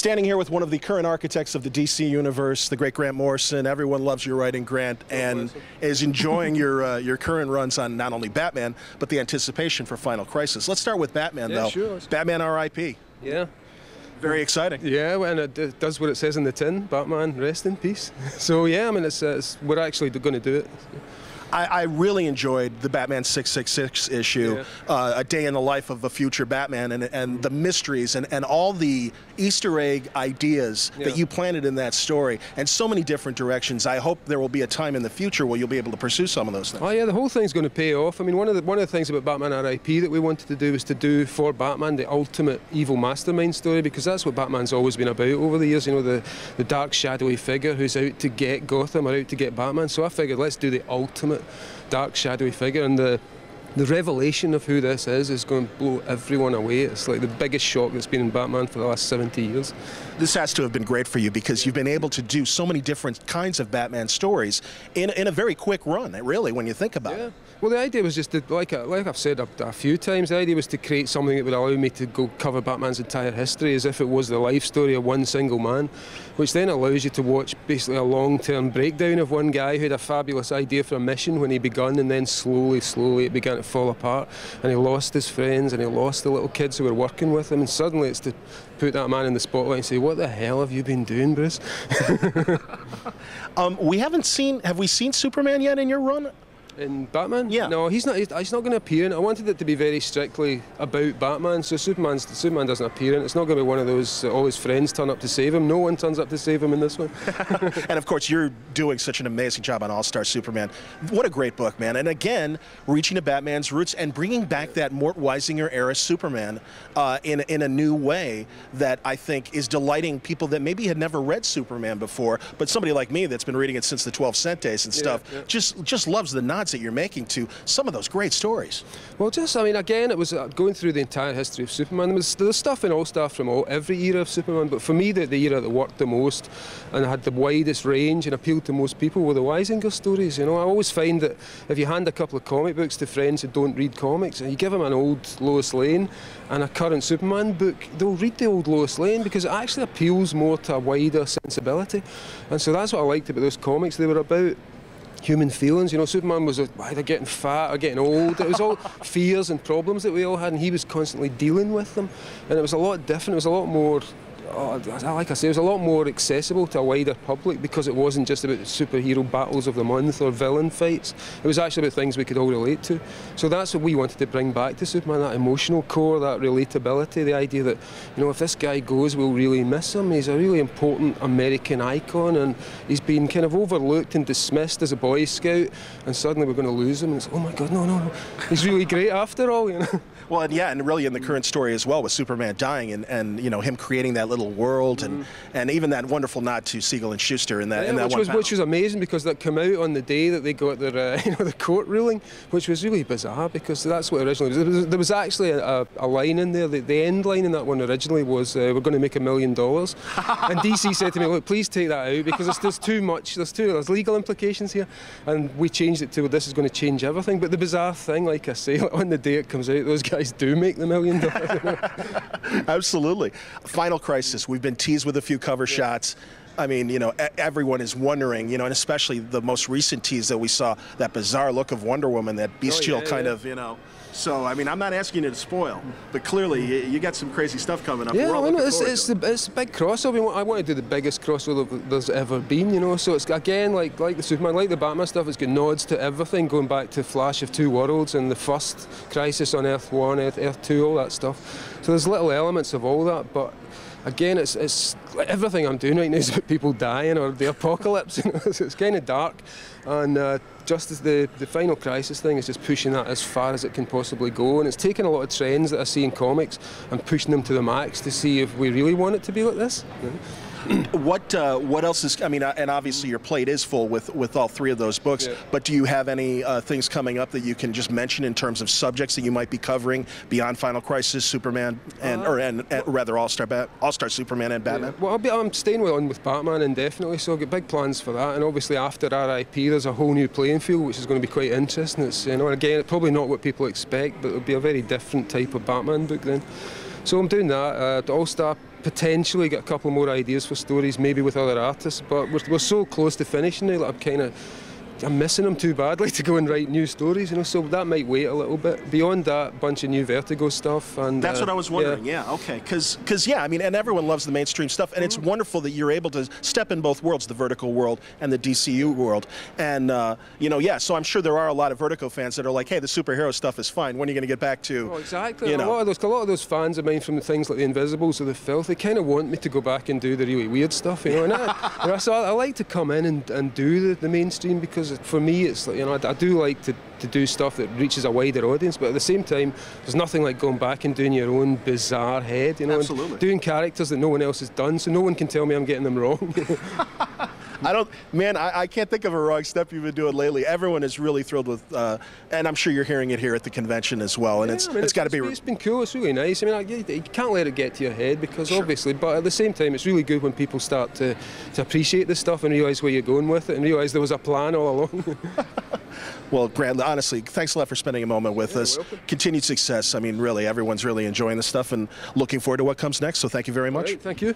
Standing here with one of the current architects of the DC universe, the great Grant Morrison. Everyone loves your writing, Grant, and is enjoying your current runs on not only Batman, but the anticipation for Final Crisis. Let's start with Batman, though. Sure. Batman R.I.P. Yeah. Very exciting. Yeah, and it does what it says in the tin, Batman, rest in peace. So yeah, I mean, we're actually going to do it. I really enjoyed the Batman 666 issue, A Day in the Life of a Future Batman, and the mysteries and all the Easter egg ideas that you planted in that story, and so many different directions. I hope there will be a time in the future where you'll be able to pursue some of those things. Oh yeah, the whole thing's going to pay off. I mean, one of the things about Batman R.I.P. that we wanted to do was to do for Batman the ultimate evil mastermind story, because that's what Batman's always been about over the years. You know, the dark, shadowy figure who's out to get Gotham or out to get Batman. So I figured, let's do the ultimate dark, shadowy figure, and the revelation of who this is going to blow everyone away. It's like the biggest shock that's been in Batman for the last 70 years. This has to have been great for you, because you've been able to do so many different kinds of Batman stories in a very quick run, really, when you think about it. Well, the idea was just to, like I've said a few times, the idea was to create something that would allow me to go cover Batman's entire history as if it was the life story of one single man, which then allows you to watch basically a long-term breakdown of one guy who had a fabulous idea for a mission when he begun, and then slowly it began to fall apart, and he lost his friends, and he lost the little kids who were working with him, and suddenly it's to put that man in the spotlight and say, what the hell have you been doing, Bruce? Have we seen Superman yet in your run? In Batman? Yeah. No, he's not going to appear in it. I wanted it to be very strictly about Batman, so Superman doesn't appear in it. It's not going to be one of those all his friends turn up to save him. No one turns up to save him in this one. And of course, you're doing such an amazing job on All-Star Superman. What a great book, man. And again, reaching to Batman's roots and bringing back that Mort Weisinger era Superman in a new way that I think is delighting people that maybe had never read Superman before, but somebody like me that's been reading it since the 12 Cent days and stuff just loves the nods that you're making to some of those great stories. Well, I mean, again, it was going through the entire history of Superman. There was stuff in All-Star from every era of Superman, but for me, the era that worked the most and had the widest range and appealed to most people were the Weisinger stories. You know, I always find that if you hand a couple of comic books to friends who don't read comics, and you give them an old Lois Lane and a current Superman book, they'll read the old Lois Lane because it actually appeals more to a wider sensibility. And so that's what I liked about those comics. They were about human feelings. You know, Superman was either getting fat or getting old. It was all fears and problems that we all had, and he was constantly dealing with them. And it was a lot different. It was a lot more, like I say, it was a lot more accessible to a wider public, because it wasn't just about superhero battles of the month or villain fights. It was actually about things we could all relate to. So that's what we wanted to bring back to Superman, that emotional core, that relatability, the idea that, you know, if this guy goes, we'll really miss him. He's a really important American icon, and he's been kind of overlooked and dismissed as a Boy Scout, and suddenly we're going to lose him, and it's, oh my God, no. He's really great after all, you know. Well, and really in the current story as well, with Superman dying and you know, him creating that little world, and even that wonderful nod to Siegel and Schuster in that which was amazing, because that came out on the day that they got their the court ruling, which was really bizarre, because that's what originally was. There was actually a line in there. The end line in that one originally was, we're going to make $1 million, and DC said to me, look, please take that out, because there's too much. There's legal implications here, and we changed it to, well, this is going to change everything. But the bizarre thing, like I say, on the day it comes out, those guys do make the $1 million. Absolutely. Final Crisis. We've been teased with a few cover shots. I mean, you know, everyone is wondering, you know, and especially the most recent tease that we saw, that bizarre look of Wonder Woman, that bestial kind of, you know. So, I mean, I'm not asking you to spoil, but clearly you got some crazy stuff coming up. Yeah, it's a big crossover. I want to do the biggest crossover there's ever been, you know. So it's, again, like the Superman, like the Batman stuff, it's got nods to everything, going back to Flash of Two Worlds and the first Crisis on Earth 1, Earth 2, all that stuff. So there's little elements of all that, but again, it's everything I'm doing right now is about people dying or the apocalypse. You know? So it's kind of dark, and just as the Final Crisis thing is just pushing that as far as it can possibly go, and it's taking a lot of trends that I see in comics and pushing them to the max to see if we really want it to be like this. You know? What else is, I mean, and obviously your plate is full with all three of those books, but do you have any things coming up that you can just mention in terms of subjects that you might be covering beyond Final Crisis, Superman, and rather All-Star Superman and Batman? Well, I'm staying on with Batman indefinitely, so I've got big plans for that, and obviously after R.I.P. there's a whole new playing field, which is going to be quite interesting. It's, you know, again, it's probably not what people expect, but it'll be a very different type of Batman book then. So I'm doing that. The All-Star potentially get a couple more ideas for stories, maybe with other artists, but we're so close to finishing it, like I'm missing them too badly to go and write new stories, you know, so that might wait a little bit. Beyond that, bunch of new Vertigo stuff. And that's what I was wondering, yeah, okay. Because yeah, I mean, and everyone loves the mainstream stuff, and it's wonderful that you're able to step in both worlds, the Vertigo world and the DCU world. And, you know, yeah, so I'm sure there are a lot of Vertigo fans that are like, hey, the superhero stuff is fine. When are you going to get back to, exactly. You know? A lot of those fans of mine from the things like The Invisibles or The Filth, they kind of want me to go back and do the really weird stuff, you know. And so I like to come in and do the mainstream, because for me, it's like, you know, I do like to do stuff that reaches a wider audience, but at the same time, there's nothing like going back and doing your own bizarre head, you know, and doing characters that no one else has done, so no one can tell me I'm getting them wrong. I can't think of a wrong step you've been doing lately. Everyone is really thrilled with, and I'm sure you're hearing it here at the convention as well. And yeah, it's got to be. It's been cool. It's really nice. I mean, you can't let it get to your head, because obviously, but at the same time, it's really good when people start to appreciate this stuff and realise where you're going with it, and realise there was a plan all along. Well, Grant, honestly, thanks a lot for spending a moment with us. Welcome. Continued success. I mean, really, everyone's really enjoying the stuff and looking forward to what comes next. So thank you very much. All right, thank you.